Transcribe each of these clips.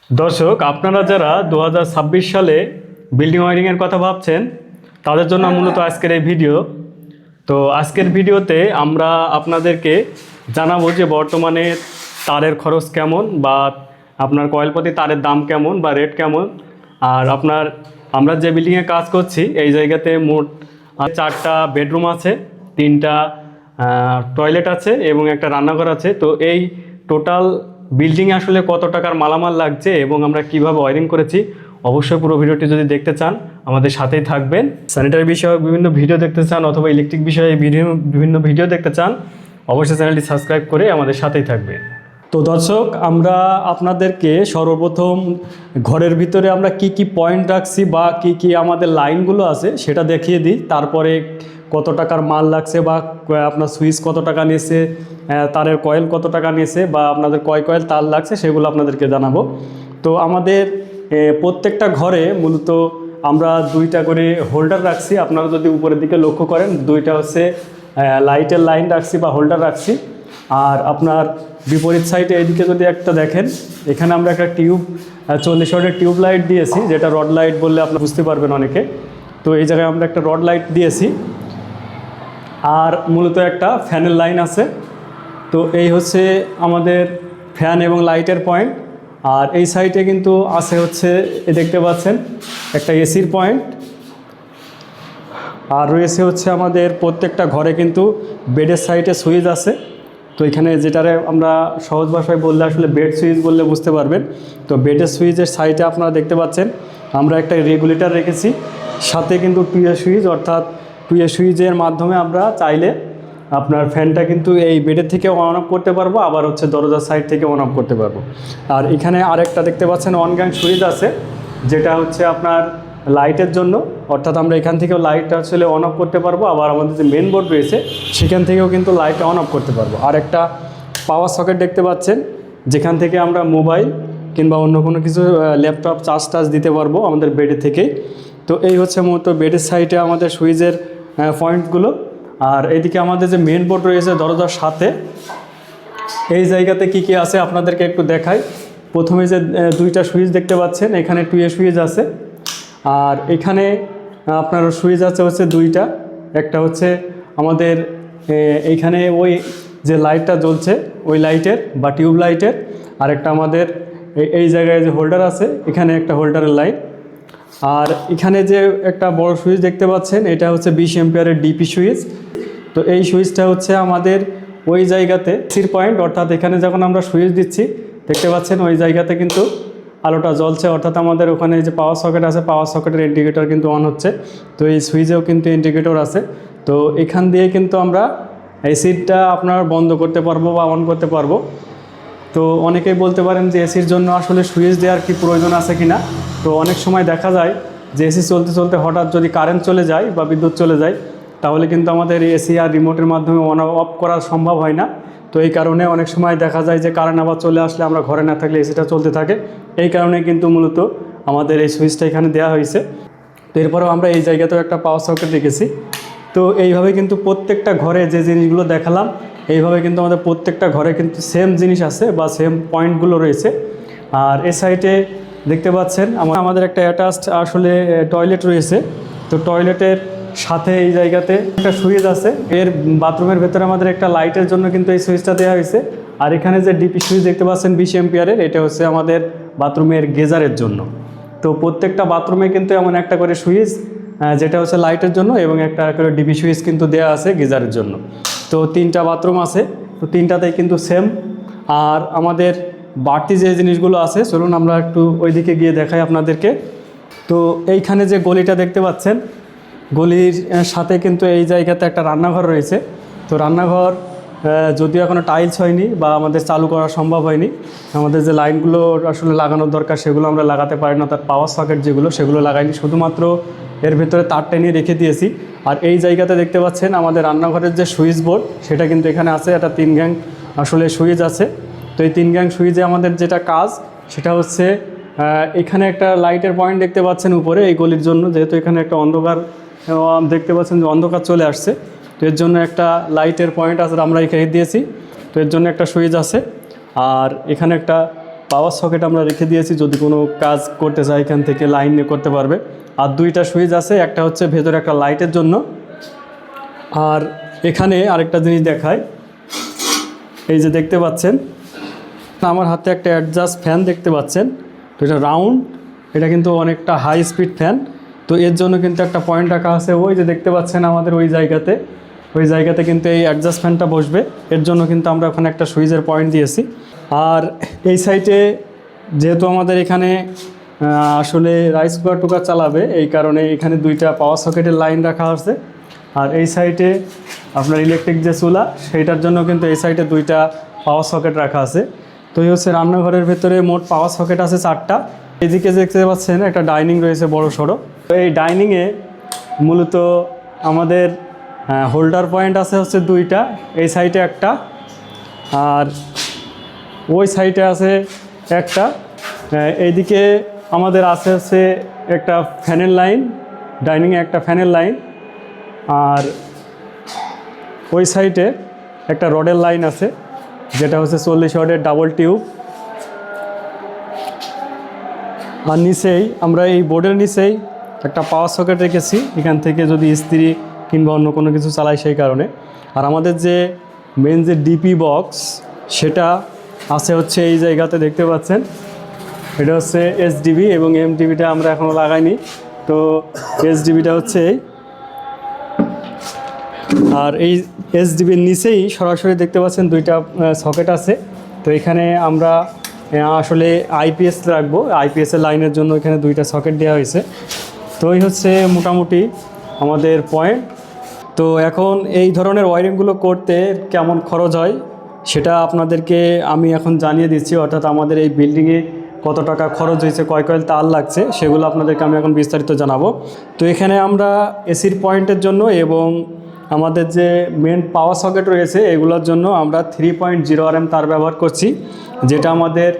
দর্শক, আপনারা যারা 2026 সালে বিল্ডিং ওয়ারিংয়ের কথা ভাবছেন তাদের জন্য মূলত আজকের এই ভিডিও। তো আজকের ভিডিওতে আমরা আপনাদেরকে জানাবো যে বর্তমানে তারের খরচ কেমন, বা আপনার কয়েল প্রতি তারের দাম কেমন বা রেট কেমন। আর আমরা যে বিল্ডিংয়ে কাজ করছি এই জায়গাতে মোট 4টা বেডরুম আছে, 3টা টয়লেট আছে এবং একটা রান্নাঘর আছে। তো এই টোটাল বিল্ডিংয়ে আসলে কত টাকার মালামাল লাগছে এবং আমরা কিভাবে ওয়ারিং করেছি, অবশ্যই পুরো ভিডিওটি যদি দেখতে চান আমাদের সাথেই থাকবেন। স্যানিটারি বিষয়ে বিভিন্ন ভিডিও দেখতে চান অথবা ইলেকট্রিক বিষয়ে বিভিন্ন ভিডিও দেখতে চান, অবশ্যই চ্যানেলটি সাবস্ক্রাইব করে আমাদের সাথেই থাকবেন। তো দর্শক, আমরা আপনাদেরকে সর্বপ্রথম ঘরের ভিতরে আমরা কি কি পয়েন্ট রাখছি বা কি আমাদের লাইনগুলো আছে সেটা দেখিয়ে দিই। তারপরে কত টাকার মাল লাগছে বা আপনার সুইচ কত টাকা নিয়েছে, তারের কয়েল কত টাকা নিয়েছে বা আপনাদের কয়েল তার লাগছে সেগুলো আপনাদেরকে জানাবো। তো আমাদের প্রত্যেকটা ঘরে মূলত আমরা 2টা করে হোল্ডার রাখছি। আপনারা যদি উপরের দিকে লক্ষ্য করেন, 2টা হচ্ছে লাইটের লাইন রাখছি বা হোল্ডার রাখছি। আর আপনার বিপরীত সাইডে এদিকে যদি একটা দেখেন, এখানে আমরা একটা 40 ওয়াটের টিউব লাইট দিয়েছি, যেটা রড লাইট বললে আপনারা বুঝতে পারবেন অনেকে। তো এই জায়গায় আমরা একটা রড লাইট দিয়েছি, আর মূলত একটা ফ্যানের লাইন আছে। তো এই হচ্ছে আমাদের ফ্যান এবং লাইটের পয়েন্ট। আর এই সাইডে কিন্তু আছে হচ্ছে দেখতে পাচ্ছেন একটা এসির পয়েন্ট। আর রয়েছে হচ্ছে আমাদের প্রত্যেকটা ঘরে কিন্তু বেডের সাইডে সুইচ আছে। তো এখানে যেটারে আমরা সহজ ভাষায় বললে আসলে বেড সুইচ বললে বুঝতে পারবেন। তো বেডের সুইচের সাইডে আপনারা দেখতে পাচ্ছেন আমরা একটা রেগুলেটর রেখেছি, সাথে কিন্তু টুয়ে সুইচ, অর্থাৎ টুয়ে সুইচের মাধ্যমে আমরা চাইলে আপনার ফ্যানটা কিন্তু এই বেডের থেকে অন অফ করতে পারবো, আবার হচ্ছে দরজার সাইড থেকে অন অফ করতে পারবো। আর এখানে আরেকটা দেখতে পাচ্ছেন অন গ্যাং সুইচ আছে, যেটা হচ্ছে আপনার লাইটের জন্য, অর্থাৎ আমরা এখান থেকেও লাইট আসলে অন অফ করতে পারবো, আবার আমাদের যে মেন বোর্ড রয়েছে সেখান থেকেও কিন্তু লাইট অন অফ করতে পারবো। আর একটা পাওয়ার সকেট দেখতে পাচ্ছেন, যেখান থেকে আমরা মোবাইল কিংবা অন্য কোনো কিছু ল্যাপটপ চার্জ দিতে পারবো আমাদের বেডে থেকেই। তো এই হচ্ছে মূলত বেডের সাইডে আমাদের সুইচের পয়েন্টগুলো। আর এইদিকে আমাদের যে মেন বোর্ড রয়েছে দরজার সাথে, এই জায়গাতে কি আছে আপনাদেরকে একটু দেখাই। প্রথমে যে 2টা সুইচ দেখতে পাচ্ছেন, এখানে টুয়ে সুইচ আছে। আর এখানে আপনার সুইচ আছে হচ্ছে 2টা। একটা হচ্ছে আমাদের এইখানে ওই যে লাইটটা জ্বলছে ওই লাইটের বা টিউব লাইটের, আর একটা আমাদের এই জায়গায় যে হোল্ডার আছে এখানে একটা হোল্ডারের লাইট। আর এখানে যে একটা বড় সুইচ দেখতে পাচ্ছেন, এটা হচ্ছে 20 এম্পিয়ারের ডিপি সুইচ। তো এই সুইচটা হচ্ছে আমাদের ওই জায়গাতে সির পয়েন্ট, অর্থাৎ এখানে যখন আমরা সুইচ দিচ্ছি দেখতে পাচ্ছেন ওই জায়গাতে কিন্তু আলোটা জ্বলছে, অর্থাৎ আমাদের ওখানে যে পাওয়ার সকেট আছে, পাওয়ার সকেটের ইন্ডিকেটর কিন্তু অন হচ্ছে। তো এই সুইচেও কিন্তু ইন্ডিকেটর আছে। তো এখান দিয়ে কিন্তু আমরা এসিটা আপনার বন্ধ করতে পারবো বা অন করতে পারবো। তো অনেকেই বলতে পারেন যে এসির জন্য আসলে সুইচ দেওয়ার কি প্রয়োজন আছে কিনা। তো অনেক সময় দেখা যায় যে এসি চলতে চলতে হঠাৎ যদি কারেন্ট চলে যায় বা বিদ্যুৎ চলে যায়, তাহলে কিন্তু আমাদের এসি আর রিমোটের মাধ্যমে অন অফ করা সম্ভব হয় না। তো এই কারণে অনেক সময় দেখা যায় যে কারেন্ট আবার চলে আসলে আমরা ঘরে না থাকলে এসিটা চলতে থাকে। এই কারণে কিন্তু মূলত আমাদের এই সুইচটা এখানে দেওয়া হয়েছে। তো এরপরেও আমরা এই জায়গাতেও একটা পাওয়ার সকেট রেখেছি। তো এইভাবে কিন্তু প্রত্যেকটা ঘরে যে জিনিসগুলো দেখালাম, এইভাবে কিন্তু আমাদের প্রত্যেকটা ঘরে কিন্তু সেম জিনিস আছে বা সেম পয়েন্টগুলো রয়েছে। আর এ সাইডে দেখতে পাচ্ছেন আমাদের একটা অ্যাটাচড আসলে টয়লেট রয়েছে। তো টয়লেটের সাথে এই জায়গাতে একটা সুইচ আছে। এর বাথরুমের ভেতরে আমাদের একটা লাইটের জন্য কিন্তু এই সুইচটা দেওয়া হয়েছে। আর এখানে যে ডিপি সুইচ দেখতে পাচ্ছেন 20 এম্পিয়ারের, এটা হচ্ছে আমাদের বাথরুমের গেজারের জন্য। তো প্রত্যেকটা বাথরুমে কিন্তু এমন একটা করে সুইচ, যেটা হচ্ছে লাইটের জন্য, এবং একটা করে ডিপি সুইচ কিন্তু দেওয়া আছে গিজারের জন্য। তো 3টা বাথরুম আছে, তো 3টাতেই কিন্তু সেম। আর আমাদের বাড়তি যে জিনিসগুলো আছে, চলুন আমরা একটু ওইদিকে গিয়ে দেখাই আপনাদেরকে। তো এইখানে যে গলিটা দেখতে পাচ্ছেন, গলির সাথে কিন্তু এই জায়গাতে একটা রান্নাঘর রয়েছে। তো রান্নাঘর যদিও এখনও টাইলস হয়নি বা আমাদের চালু করা সম্ভব হয়নি, আমাদের যে লাইনগুলো আসলে লাগানোর দরকার সেগুলো আমরা লাগাতে পারি না, তার পাওয়ার সকেট যেগুলো সেগুলো লাগাইনি, শুধুমাত্র এর ভেতরে তার টেনে রেখে দিয়েছি। আর এই জায়গাতে দেখতে পাচ্ছেন আমাদের রান্নাঘরের যে সুইচ বোর্ড সেটা কিন্তু এখানে আছে, একটা 3 গ্যাং আসলে সুইচ আছে। তো এই 3 গ্যাং সুইচে আমাদের যেটা কাজ সেটা হচ্ছে এখানে একটা লাইটের পয়েন্ট দেখতে পাচ্ছেন উপরে এই গলির জন্য, যেহেতু এখানে একটা অন্ধকার দেখতে পাচ্ছেন যে অন্ধকার চলে আসছে। তো এর জন্য একটা লাইটের পয়েন্ট আছে আমরা এখানে দিয়েছি। তো এর জন্য একটা সুইচ আছে। আর এখানে একটা পাওয়ার সকেট আমরা রেখে দিয়েছি, যদি কোনো কাজ করতে চায় এখান থেকে লাইন নিয়ে করতে পারবে। আর দুইটা সুইচ আছে, একটা হচ্ছে ভেতরে একটা লাইটের জন্য। আর এখানে আরেকটা জিনিস দেখায়, এই যে দেখতে পাচ্ছেন আমার হাতে একটা অ্যাডজাস্ট ফ্যান দেখতে পাচ্ছেন। তো এটা রাউন্ড, এটা কিন্তু অনেকটা হাই স্পিড ফ্যান। তো এর জন্য কিন্তু একটা পয়েন্ট রাখা আছে, ওই যে দেখতে পাচ্ছেন আমাদের ওই জায়গাতে কিন্তু এই অ্যাডজাস্ট ফ্যানটা বসবে। এর জন্য কিন্তু আমরা ওখানে একটা সুইচের পয়েন্ট দিয়েছি। আর এই সাইডে যেহেতু আমাদের এখানে আসলে রাইস কুকার চালাবে, এই কারণে এখানে দুইটা পাওয়ার সকেটের লাইন রাখা আছে। আর এই সাইডে আপনার ইলেকট্রিক যে চুলা, সেইটার জন্য কিন্তু এই সাইডে দুইটা পাওয়ার সকেট রাখা আছে। তো এই হচ্ছে রান্নাঘরের ভেতরে মোট পাওয়ার সকেট আছে 4টা। এদিকে দেখতে পাচ্ছেন একটা ডাইনিং রয়েছে বড় সড়ো। তো এই ডাইনিংয়ে মূলত আমাদের হোল্ডার পয়েন্ট আছে হচ্ছে 2টা, এই সাইডে একটা আর ওই সাইডে আছে একটা। এইদিকে আমাদের আছে হচ্ছে একটা ফ্যানের লাইন, ডাইনিংয়ে একটা ফ্যানের লাইন। আর ওই সাইডে একটা রডের লাইন আছে, যেটা হচ্ছে 40 ওয়াটের ডাবল টিউব। আর নিচেই আমরা এই বোর্ডের নিচেই একটা পাওয়ার সকেট রেখেছি, এখান থেকে যদি ইস্ত্রি কিংবা অন্য কোনো কিছু চালাই সেই কারণে। আর আমাদের যে মেন যে ডিপি বক্স, সেটা আছে হচ্ছে এই জায়গাতে দেখতে পাচ্ছেন। এটা হচ্ছে এসডিবি এবং এমডিবিটা আমরা এখনও লাগাইনি। তো এসডিবিটা হচ্ছে এই, আর এই এসডিবির নিচেই সরাসরি দেখতে পাচ্ছেন 2টা সকেট আছে। তো এখানে আমরা আসলে আইপিএস রাখবো, আইপিএসের লাইনের জন্য এখানে 2টা সকেট দেওয়া হয়েছে। তো এই হচ্ছে মোটামুটি আমাদের পয়েন্ট। তো এখন এই ধরনের ওয়ারিংগুলো করতে কেমন খরচ হয় সেটা আপনাদেরকে আমি এখন জানিয়ে দিচ্ছি, অর্থাৎ আমাদের এই বিল্ডিংয়ে কত টাকা খরচ হয়েছে, কয় কয়েল তার লাগছে, সেগুলো আপনাদেরকে আমি এখন বিস্তারিত জানাবো। তো এখানে আমরা এসির পয়েন্টের জন্য এবং আমাদের যে মেন পাওয়ার সকেট রয়েছে এগুলোর জন্য আমরা 3.0 RM তার ব্যবহার করছি, যেটা আমাদের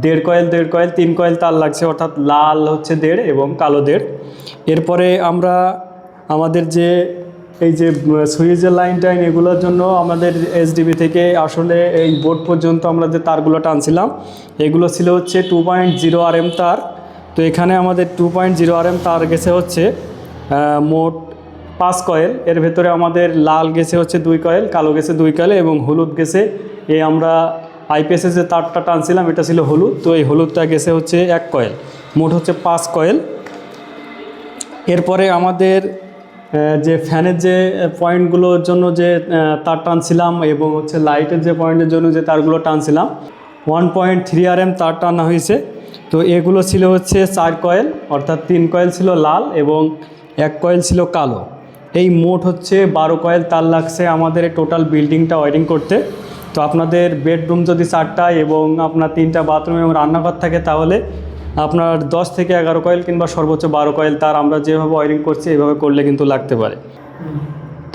1.5 কয়েল 3 কয়েল তার লাগছে, অর্থাৎ লাল হচ্ছে 1.5 এবং কালো 1.5। এরপরে আমরা আমাদের যে এই যে সুইচের লাইন এগুলোর জন্য আমাদের এসডিবি থেকে আসলে এই বোর্ড পর্যন্ত আমরা যে তারগুলো টানছিলাম, এগুলো ছিল হচ্ছে 2.0 RM তার। তো এখানে আমাদের 2.0 RM তার গেছে হচ্ছে মোট 5 কয়েল। এর ভেতরে আমাদের লাল গেছে হচ্ছে 2 কয়েল, কালো গেছে 2 কয়েল এবং হলুদ গেছে এই আমরা আইপিএসের যে তারটা টানছিলাম এটা ছিল হলুদ, তো এই হলুদটা গেছে হচ্ছে 1 কয়েল, মোট হচ্ছে 5 কয়েল। এরপরে আমাদের যে ফ্যানের যে পয়েন্টগুলোর জন্য যে তার টানছিলাম এবং হচ্ছে লাইটের যে পয়েন্টের জন্য যে তারগুলো টানছিলাম 1.3 RM তার টানা হয়েছে। তো এগুলো ছিল হচ্ছে 4 কয়েল, অর্থাৎ 3 কয়েল ছিল লাল এবং 1 কয়েল ছিল কালো। এই মোট হচ্ছে 12 কয়েল তার লাগছে আমাদের এই টোটাল বিল্ডিংটা ওয়ারিং করতে। তো আপনাদের বেডরুম যদি 4টা এবং আপনার 3টা বাথরুম এবং রান্নাঘর থাকে, তাহলে আপনার 10 থেকে 11 কয়েল কিংবা সর্বোচ্চ 12 কয়েল তার আমরা যেভাবে ওয়ারিং করছি এইভাবে করলে কিন্তু লাগতে পারে।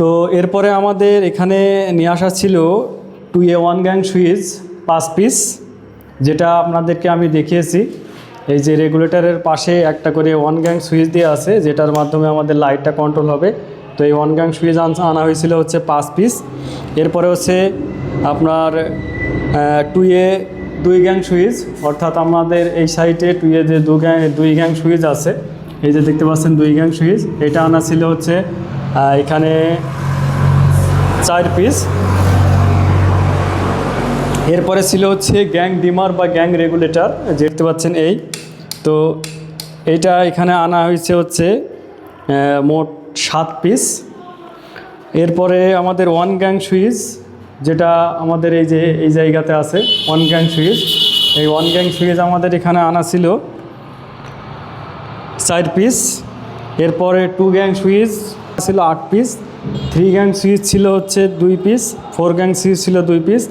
তো এরপরে আমাদের এখানে নিয়ে আসা ছিল 2A 1 গ্যাং সুইচ 5 পিস, যেটা আপনাদেরকে আমি দেখিয়েছি। এই যে রেগুলেটরের পাশে একটা করে 1 গ্যাং সুইচ দিয়ে আছে, যেটার মাধ্যমে আমাদের লাইটটা কন্ট্রোল হবে। তো এই 1 গ্যাং সুইচ আনা হয়েছিল হচ্ছে 5 পিস। এরপরে হচ্ছে আপনার 2A 2 গ্যাং সুইচ, অর্থাৎ আমাদের এই সাইডে 2A যে 2 গ্যাং সুইচ আছে, এই যে দেখতে পাচ্ছেন 2 গ্যাং সুইচ, এটা আনা ছিল হচ্ছে এখানে 4 পিস। এরপরে ছিল হচ্ছে গ্যাং ডিমার বা গ্যাং রেগুলেটর, দেখতে পাচ্ছেন এই। তো এইটা এখানে আনা হয়েছে হচ্ছে মোট 7 পিস। এরপরে আমাদের 1 গ্যাং সুইচ, যেটা আমাদের এই যে এই জায়গাতে আছে 1 গ্যাং সুইচ, এই 1 গ্যাং সুইচ আমাদের এখানে আনা ছিল 4 পিস। এরপরে 2 গ্যাং সুইচ ছিল 8 পিস, 3 গ্যাং সুইচ ছিল হচ্ছে 2 পিস, 4 গ্যাং সুইচ ছিল 2 পিস।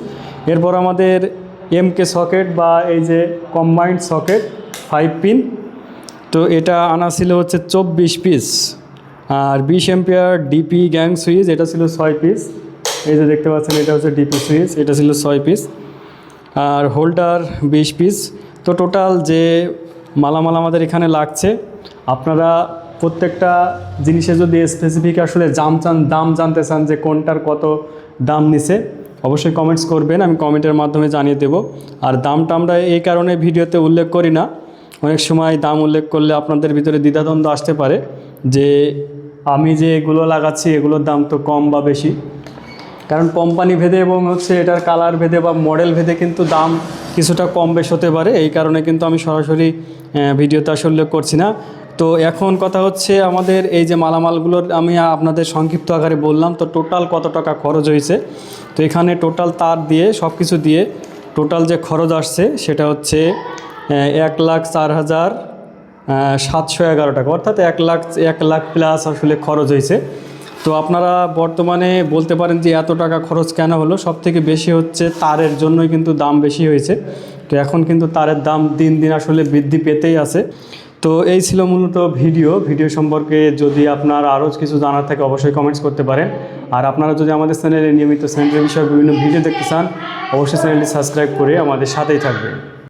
এরপর আমাদের এমকে সকেট বা এই যে কম্বাইন্ড সকেট 5 পিন, তো এটা আনা ছিল হচ্ছে 24 পিস। আর 20 এম্পিয়ার ডিপি গ্যাং সুইচ, এটা ছিল 6 পিস। এই যে দেখতে পাচ্ছেন এটা হচ্ছে ডিপি সুইচ, এটা ছিল 6 পিস। আর হোল্ডার 20 পিস। তো টোটাল যে মালামাল আমাদের এখানে লাগছে, আপনারা প্রত্যেকটা জিনিসে যদি স্পেসিফিক আসলে দাম জানতে চান যে কোনটার কত দাম নিছে, অবশ্যই কমেন্টস করবেন, আমি কমেন্টের মাধ্যমে জানিয়ে দেব। আর দামটা আমরা এই কারণে ভিডিওতে উল্লেখ করি না, অনেক সময় দাম উল্লেখ করলে আপনাদের ভিতরে দ্বিধাদ্বন্দ্ব আসতে পারে যে আমি যে এগুলো লাগাচ্ছি এগুলোর দাম তো কম বা বেশি। কারণ কোম্পানি ভেদে এবং হচ্ছে এটার কালার ভেদে বা মডেল ভেদে কিন্তু দাম কিছুটা কম বেশ হতে পারে, এই কারণে কিন্তু আমি সরাসরি ভিডিওতে আসলে উল্লেখ করছি না। তো এখন কথা হচ্ছে আমাদের এই যে মালামালগুলোর আমি আপনাদের সংক্ষিপ্ত আকারে বললাম, তো টোটাল কত টাকা খরচ হয়েছে। তো এখানে টোটাল তার দিয়ে সব কিছু দিয়ে টোটাল যে খরচ আসছে সেটা হচ্ছে 1,04,711 টাকা, অর্থাৎ 1 লাখ প্লাস আসলে খরচ হয়েছে। তো আপনারা বর্তমানে বলতে পারেন যে এত টাকা খরচ কেন হলো, সবথেকে বেশি হচ্ছে তারের জন্যই কিন্তু দাম বেশি হয়েছে। তো এখন কিন্তু তারের দাম দিন দিন আসলে বৃদ্ধি পেতেই আছে। তো এই ছিল মূলত ভিডিও সম্পর্কে। যদি আপনার আরও কিছু জানার থাকে অবশ্যই কমেন্টস করতে পারেন। আর আপনারা যদি আমাদের চ্যানেলে নিয়মিত স্যানিটারি বিষয়ে বিভিন্ন ভিডিও দেখতে চান অবশ্যই চ্যানেলটি সাবস্ক্রাইব করে আমাদের সাথেই থাকবেন।